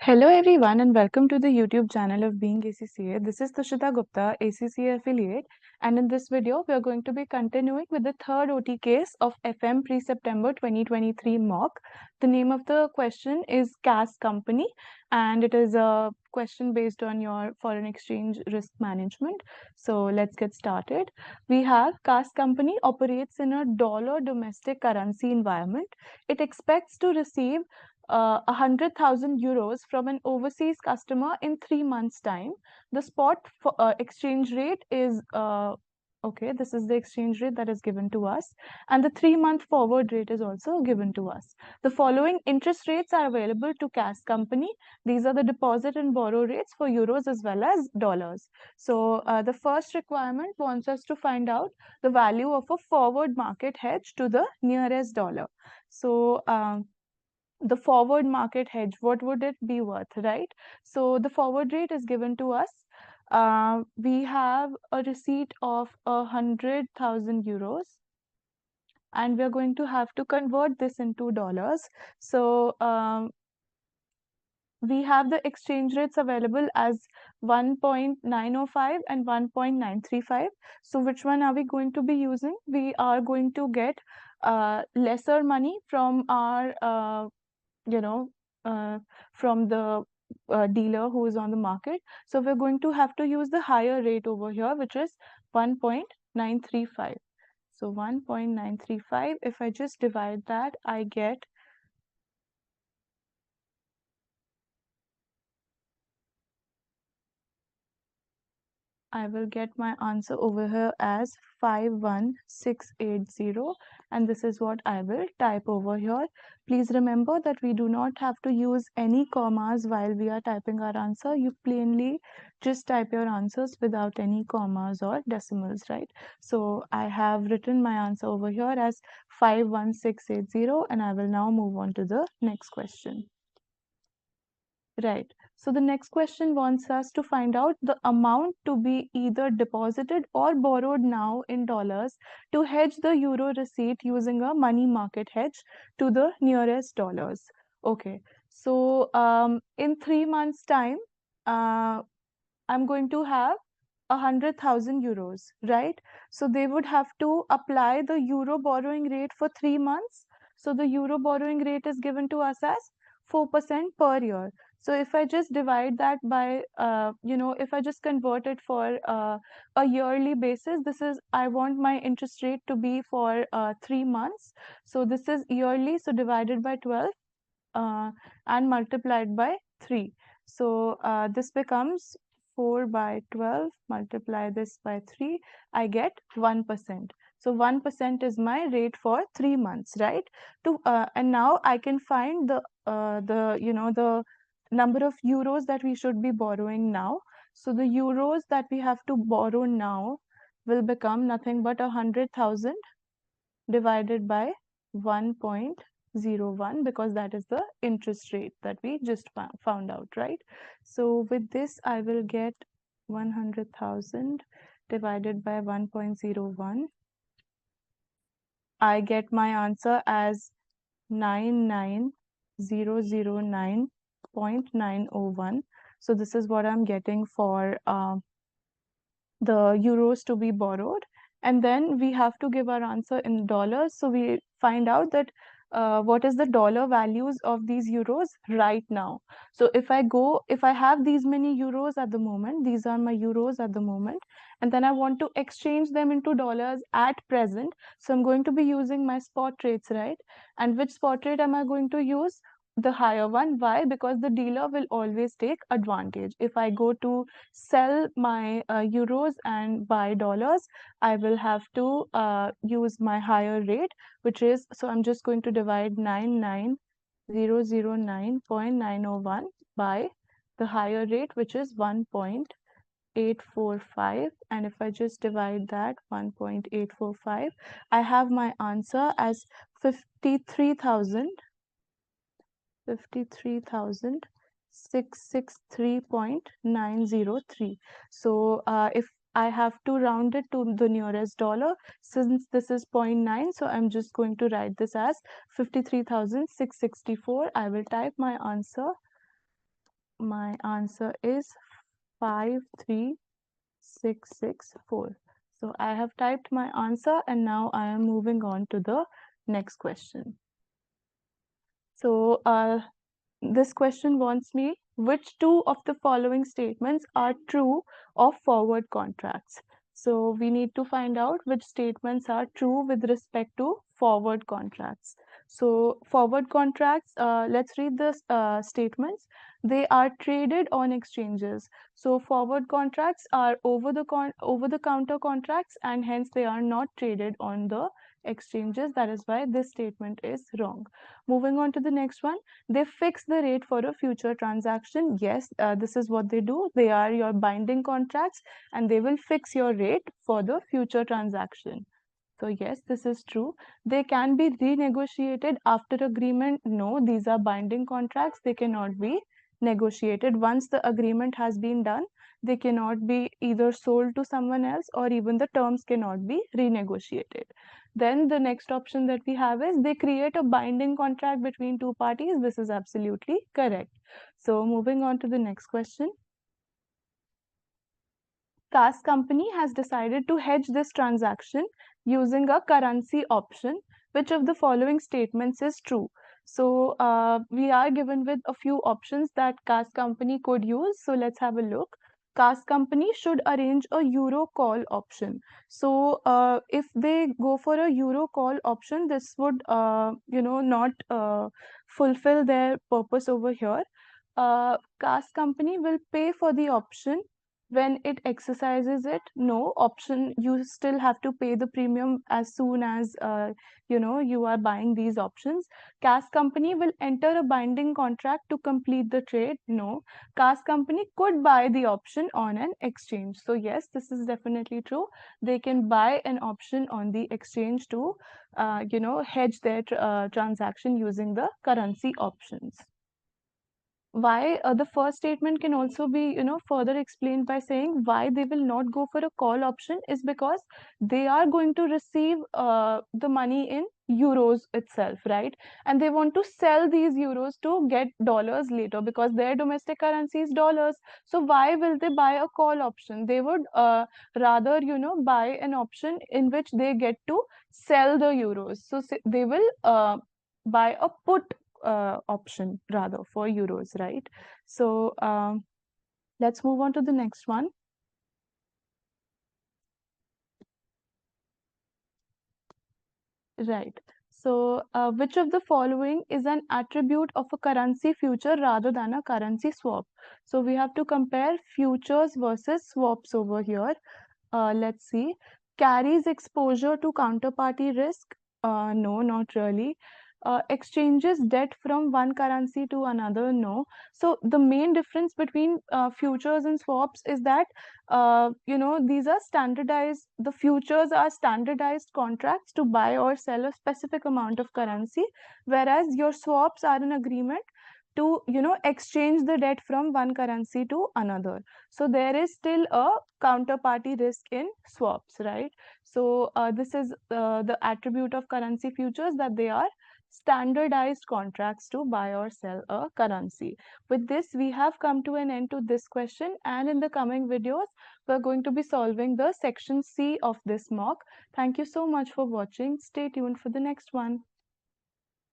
Hello everyone and welcome to the YouTube channel of BeingACCA. This is Tushita Gupta, ACCA affiliate, and in this video we are going to be continuing with the third OT case of FM pre-September 2023 mock. The name of the question is CAS Company and it is a question based on your foreign exchange risk management. So let's get started. We have CAS Company operates in a dollar domestic currency environment. It expects to receive 100,000 euros from an overseas customer in 3 months' time. The spot exchange rate is okay. This is the exchange rate that is given to us, and the 3-month forward rate is also given to us. The following interest rates are available to CAS Company. These are the deposit and borrow rates for euros as well as dollars. So the first requirement wants us to find out the value of a forward market hedge to the nearest dollar. So the forward market hedge, what would it be worth, right? So the forward rate is given to us. We have a receipt of 100,000 euros and we're going to have to convert this into dollars. So we have the exchange rates available as 1.905 and 1.935. So which one are we going to be using? We are going to get lesser money from our from the dealer who is on the market. So we're going to have to use the higher rate over here, which is 1.935. So 1.935, if I just divide that, I get my answer over here as 51680, and this is what I will type over here. Please remember that we do not have to use any commas while we are typing our answer. You plainly just type your answers without any commas or decimals, right? So I have written my answer over here as 51680, and I will now move on to the next question. Right. So the next question wants us to find out the amount to be either deposited or borrowed now in dollars to hedge the euro receipt using a money market hedge to the nearest dollars. Okay. So in 3 months' time, I'm going to have 100,000 euros, right? So they would have to apply the euro borrowing rate for 3 months. So the euro borrowing rate is given to us as 4% per year. So if I just divide that by, if I just convert it for a yearly basis, I want my interest rate to be for 3 months. So this is yearly, so divided by 12 and multiplied by 3. So this becomes 4 by 12, multiply this by 3, I get 1%. So 1% is my rate for 3 months, right? And now I can find the number of euros that we should be borrowing now. So the euros that we have to borrow now will become nothing but 100,000 divided by 1.01, because that is the interest rate that we just found out, right? So with this, I will get 100,000 divided by 1.01. I get my answer as 99009.901. So this is what I'm getting for the euros to be borrowed, and then we have to give our answer in dollars. So we find out that what is the dollar values of these euros right now. So if I have these many euros at the moment, these are my euros at the moment, and then I want to exchange them into dollars at present. So I'm going to be using my spot rates, right? And which spot rate am I going to use? The higher one. Why? Because the dealer will always take advantage. If I go to sell my euros and buy dollars, I will have to use my higher rate, which is, so I'm just going to divide 99009.901 by the higher rate, which is 1.845. And if I just divide that 1.845, I have my answer as 53,663.903. So if I have to round it to the nearest dollar, since this is 0.9, so I'm just going to write this as 53,664. I will type my answer my answer is 53664. So I have typed my answer and now I am moving on to the next question. So this question wants me, which two of the following statements are true of forward contracts? So we need to find out which statements are true with respect to forward contracts. So forward contracts, let's read the statements. They are traded on exchanges. So forward contracts are over the counter contracts, and hence they are not traded on the exchanges. That is why this statement is wrong. Moving on to the next one, they fix the rate for a future transaction. Yes, this is what they do. They are your binding contracts and they will fix your rate for the future transaction. So yes, this is true. They can be renegotiated after agreement. No, these are binding contracts. They cannot be negotiated. Once the agreement has been done, they cannot be either sold to someone else or even the terms cannot be renegotiated. Then the next option that we have is they create a binding contract between two parties. This is absolutely correct. So moving on to the next question. CAS company has decided to hedge this transaction using a currency option. Which of the following statements is true? So we are given with a few options that CAS company could use. So let's have a look. CAS company should arrange a euro call option. So if they go for a euro call option, this would not fulfill their purpose over here. CAS company will pay for the option when it exercises it. No option, you still have to pay the premium as soon as you are buying these options. CAS company will enter a binding contract to complete the trade. No, CAS company could buy the option on an exchange. So yes, this is definitely true. They can buy an option on the exchange to hedge their transaction using the currency options. Why the first statement can also be further explained by saying why they will not go for a call option is because they are going to receive the money in euros itself, right? And they want to sell these euros to get dollars later because their domestic currency is dollars. So why will they buy a call option? They would rather buy an option in which they get to sell the euros. So they will buy a put option rather for euros, right? So let's move on to the next one. Right. So which of the following is an attribute of a currency future rather than a currency swap? So we have to compare futures versus swaps over here. Let's see. Carries exposure to counterparty risk? No, not really. Exchanges debt from one currency to another? No. So the main difference between futures and swaps is that these are standardized. The futures are standardized contracts to buy or sell a specific amount of currency, whereas your swaps are an agreement to exchange the debt from one currency to another. So there is still a counterparty risk in swaps, right? So this is the attribute of currency futures, that they are standardized contracts to buy or sell a currency. With this, we have come to an end to this question, and in the coming videos we're going to be solving the section C of this mock. Thank you so much for watching. Stay tuned for the next one.